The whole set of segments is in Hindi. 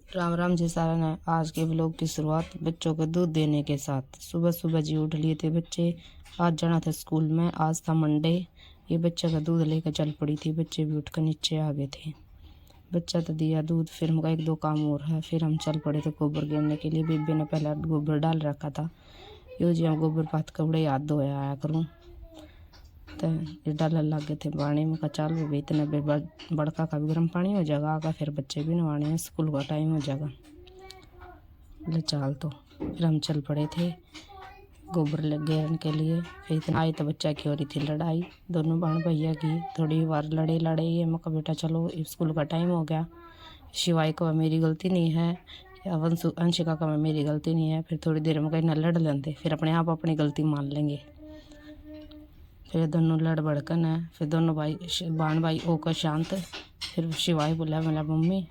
राम राम जी सारा ने। आज के ब्लॉग की शुरुआत बच्चों को दूध देने के साथ। सुबह सुबह जी उठ लिए थे बच्चे। आज जाना था स्कूल में, आज था मंडे। ये बच्चा का दूध लेकर चल पड़ी थी। बच्चे भी उठकर नीचे आ गए थे। बच्चा तो दिया दूध, फिर हमका एक दो काम और है। फिर हम चल पड़े थे गोबर गिरने के लिए। बीबी ने पहले गोबर डाल रखा था। यो जी हम गोबर पात कपड़े याद धोया आया करूँ तो ये डालने लग गए थे पानी में। का चालू हो गई इतने बड़का का भी गर्म पानी हो जाएगा आगा, फिर बच्चे भी नहाने हैं, स्कूल का टाइम हो जाएगा। बोले चाल तो फिर हम चल पड़े थे गोबर घेरने के लिए। फिर इतना आई तो बच्चा की हो रही थी लड़ाई, दोनों बहन भैया की। थोड़ी बार लड़े ये मका बेटा चलो स्कूल का टाइम हो गया। शिवाय को मेरी गलती नहीं है या अंशिका का मेरी गलती नहीं है। फिर थोड़ी देर में कहीं ना लड़ लेंगे, फिर अपने आप अपनी गलती मान लेंगे। फिर दोनों लड़ बड़कन है। फिर दोनों बहन भाई होकर शांत। फिर शिवाय बोला मम्मी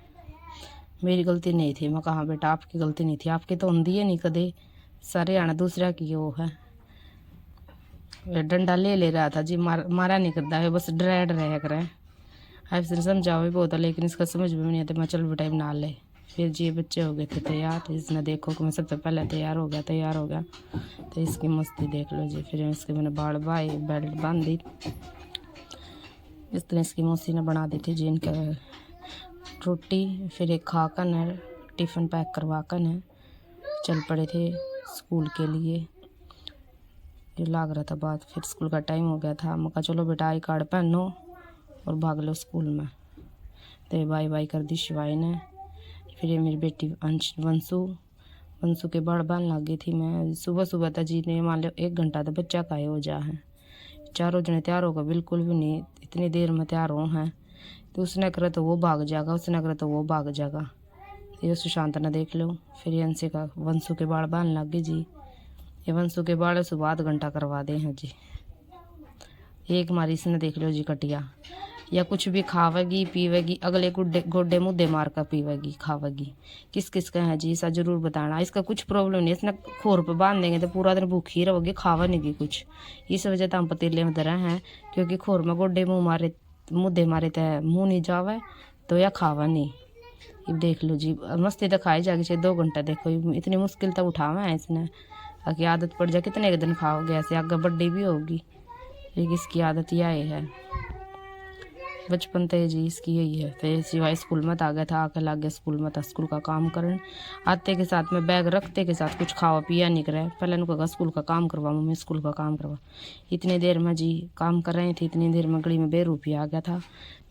मेरी गलती नहीं थी। मैं कहा बेटा आपकी गलती नहीं थी, आपकी तो होंगी है नहीं कदे, सारे आना दूसरा की वो है। डंडा ले रहा था जी, मारा नहीं करता है, बस डराया कर है। फिर समझाओ भी बहुत, लेकिन इसका समझ में नहीं आता। मैं चल बेटा बना ले। फिर जी बच्चे हो गए थे तैयार। इसने देखो कि मैं सबसे पहले तैयार हो गया तो इसकी मस्ती देख लो जी। फिर इसके मैंने बाल बाई बेल्ट बांध दी। इस तरह इसकी मौसी ने बना दी थी जी इनका रोटी। फिर एक खाकर है टिफ़िन पैक करवा कर है चल पड़े थे स्कूल के लिए। ये लाग रहा था बात। फिर स्कूल का टाइम हो गया था। मैं कहा चलो बेटा आई कार्ड पहनो और भाग लो स्कूल में। तो बाय बाय कर दी शिवाय ने। फिर ये मेरी बेटी वंशु के बाल बांध लग गई थी। मैं सुबह सुबह तक जी ने मान लो 1 घंटा तो बच्चा का हो जा है। चारों जने तैयार होगा बिल्कुल भी नहीं, इतनी देर में तैयार हो हैं। तो उसने करे तो वो भाग जाएगा, उसने करे तो वो भाग जाएगा। ये सुशांत ने देख लो। फिर ये अंशिका वंशु के बाल बांध लग गई जी। ये वंशु के बाल सुबह आधा घंटा करवा दे हैं जी। एक मारी इसने देख लो जी कटिया, या कुछ भी खावेगी पीवेगी, अगले गोड्डे मुद्दे मार कर पीवेगी खावेगी। किस किस का है जी ऐसा जरूर बताना। इसका कुछ प्रॉब्लम नहीं, इसने खोर पर बांध देंगे तो पूरा दिन भूखी रहोगी, खावा नहीं कुछ। इस वजह तो हम पतीले में धरे हैं, क्योंकि खोर में गोड्डे मुद्दे मारे तो मुँह नहीं जावे तो या खावा नहीं। अब देख लो जी मस्ती तो खाई जाएगी 2 घंटा। देखो इतनी मुश्किल तो उठावा है इसने, ताकि आदत पड़ जाए। कितने दिन खाओगे ऐसे, आगे बड्डी भी होगी। लेकिन इसकी आदत यह है, बचपन तो जी इसकी यही है। फिर सिवाय स्कूल में आ गया था, आके लग गया स्कूल में था स्कूल का काम करन। आते के साथ में बैग रखते के साथ कुछ खावा पिया नहीं करे। पहले उनको कहा स्कूल का काम करवा मम्मी, स्कूल का काम करवा। इतनी देर में जी काम कर रहे थे, इतनी देर में गली में बेरूपी आ गया था।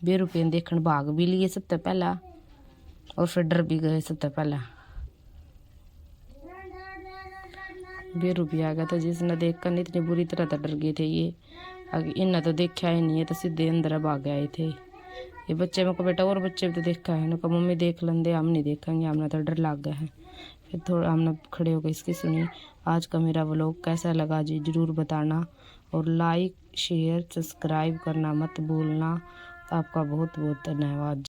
बेरूपी ने देखने भाग भी लिए सबसे पहला, और फिर डर भी गए सबसे पहला। बेरूपी आ गया था जिसने देख कर इतनी बुरी तरह तो डर गए थे ये। इन्हें तो देखा ही नहीं है, तो सीधे अंदर भाग आए थे ये बच्चे। मेरे को बेटा और बच्चे भी तो देखा है ना, मम्मी देख लेंदे, हम नहीं देखेंगे, हमने तो डर लग गया है। फिर थोड़ा हमने खड़े होकर इसकी सुनी। आज का मेरा व्लॉग कैसा लगा जी ज़रूर बताना, और लाइक शेयर सब्सक्राइब करना मत भूलना। आपका बहुत बहुत धन्यवाद।